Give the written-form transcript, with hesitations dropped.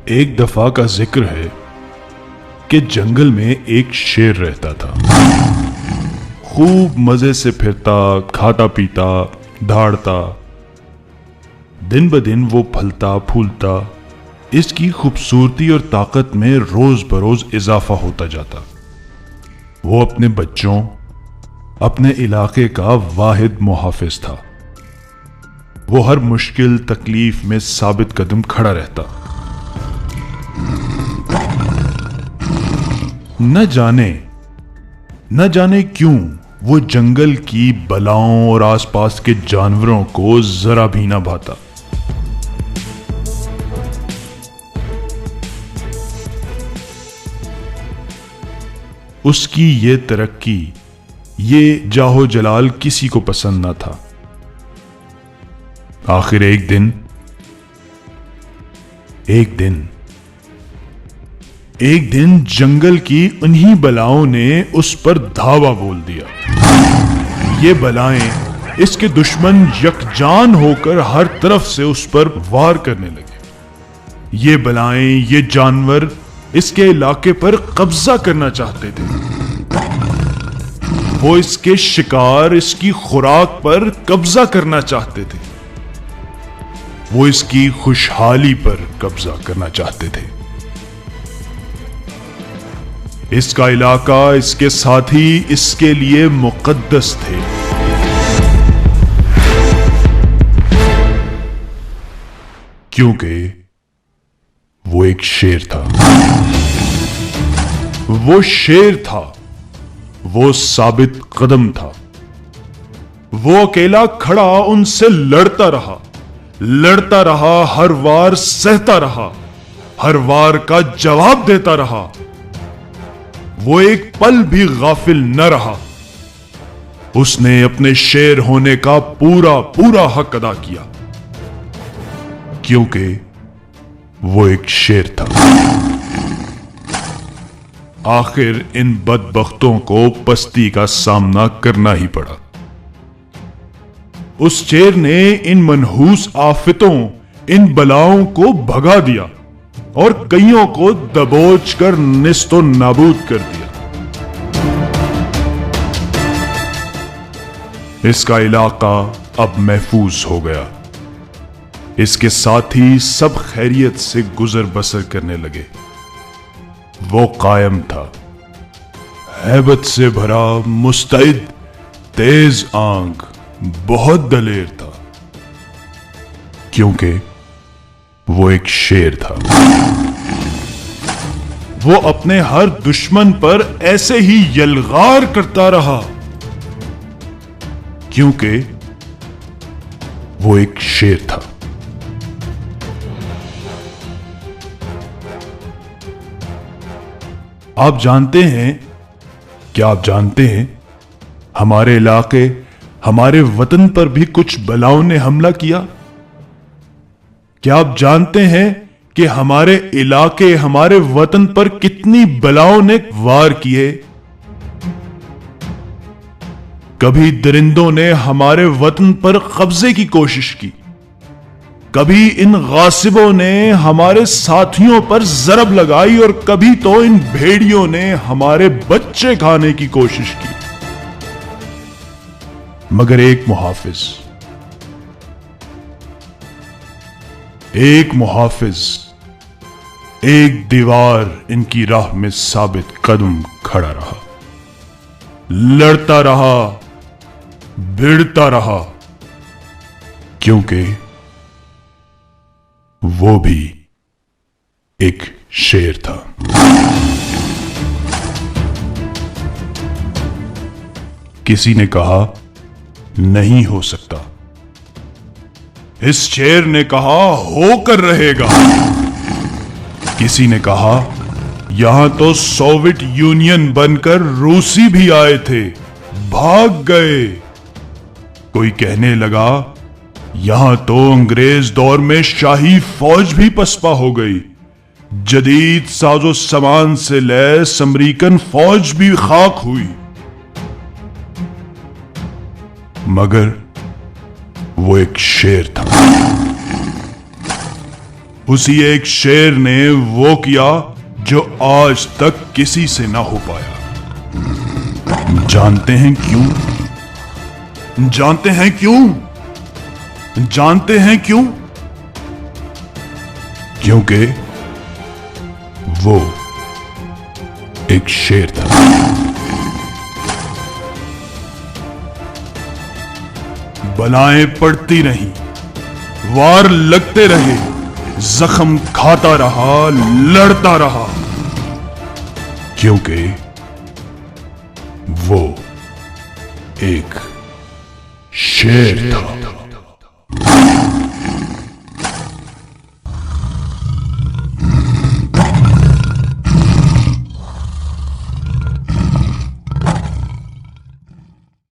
एक दफा का जिक्र है कि जंगल में एक शेर रहता था। खूब मजे से फिरता, खाता पीता, दहाड़ता। दिन ब दिन वो फलता फूलता, इसकी खूबसूरती और ताकत में रोज बरोज इजाफा होता जाता। वो अपने बच्चों, अपने इलाके का वाहिद मुहाफिज था। वो हर मुश्किल तकलीफ में साबित कदम खड़ा रहता। न जाने क्यों वो जंगल की बलाओं और आसपास के जानवरों को जरा भी ना भाता। उसकी ये तरक्की, ये जाहो जलाल किसी को पसंद ना था। आखिर एक दिन जंगल की उन्हीं बलाओं ने उस पर धावा बोल दिया। ये बलाएं, इसके दुश्मन यकजान होकर हर तरफ से उस पर वार करने लगे। ये बलाएं, ये जानवर इसके इलाके पर कब्जा करना चाहते थे। वो इसके शिकार, इसकी खुराक पर कब्जा करना चाहते थे। वो इसकी खुशहाली पर कब्जा करना चाहते थे। इसका इलाका, इसके साथी इसके लिए मुकद्दस थे। क्योंकि वो एक शेर था। वो शेर था, वो साबित कदम था। वो अकेला खड़ा उनसे लड़ता रहा, हर वार सहता रहा, हर वार का जवाब देता रहा। वो एक पल भी गाफिल न रहा। उसने अपने शेर होने का पूरा हक अदा किया, क्योंकि वो एक शेर था। आखिर इन बदबख्तों को पस्ती का सामना करना ही पड़ा। उस शेर ने इन मनहूस आफतों, इन बलाओं को भगा दिया और कईयों को दबोच कर निस्तो नाबूद कर दिया। इसका इलाका अब महफूज हो गया। इसके साथी सब खैरियत से गुजर बसर करने लगे। वो कायम था, हैबत से भरा, मुस्तैद, तेज आंख, बहुत दलेर था, क्योंकि वो एक शेर था। वो अपने हर दुश्मन पर ऐसे ही यलगार करता रहा, क्योंकि वो एक शेर था। आप जानते हैं, क्या आप जानते हैं, हमारे इलाके, हमारे वतन पर भी कुछ बलाओं ने हमला किया? क्या आप जानते हैं कि हमारे इलाके, हमारे वतन पर कितनी बलाओं ने वार किए? कभी दरिंदों ने हमारे वतन पर कब्जे की कोशिश की, कभी इन गासिबों ने हमारे साथियों पर जरब लगाई और कभी तो इन भेड़ियों ने हमारे बच्चे खाने की कोशिश की। मगर एक मुहाफिज, एक दीवार इनकी राह में साबित कदम खड़ा रहा, लड़ता रहा, भिड़ता रहा, क्योंकि वो भी एक शेर था। किसी ने कहा, नहीं हो सकता। इस शेर ने कहा, होकर रहेगा। किसी ने कहा, यहां तो सोवियत यूनियन बनकर रूसी भी आए थे, भाग गए। कोई कहने लगा, यहां तो अंग्रेज दौर में शाही फौज भी पसपा हो गई, जदीद साजो सामान से लैस अमरीकन फौज भी खाक हुई। मगर वो एक शेर था। उसी एक शेर ने वो किया जो आज तक किसी से ना हो पाया। जानते हैं क्यों? जानते हैं क्यों? जानते हैं क्यों? क्योंकि वो एक शेर था। बलाएं पड़ती रहीं, वार लगते रहे, जख्म खाता रहा, लड़ता रहा, क्योंकि वो एक शेर था।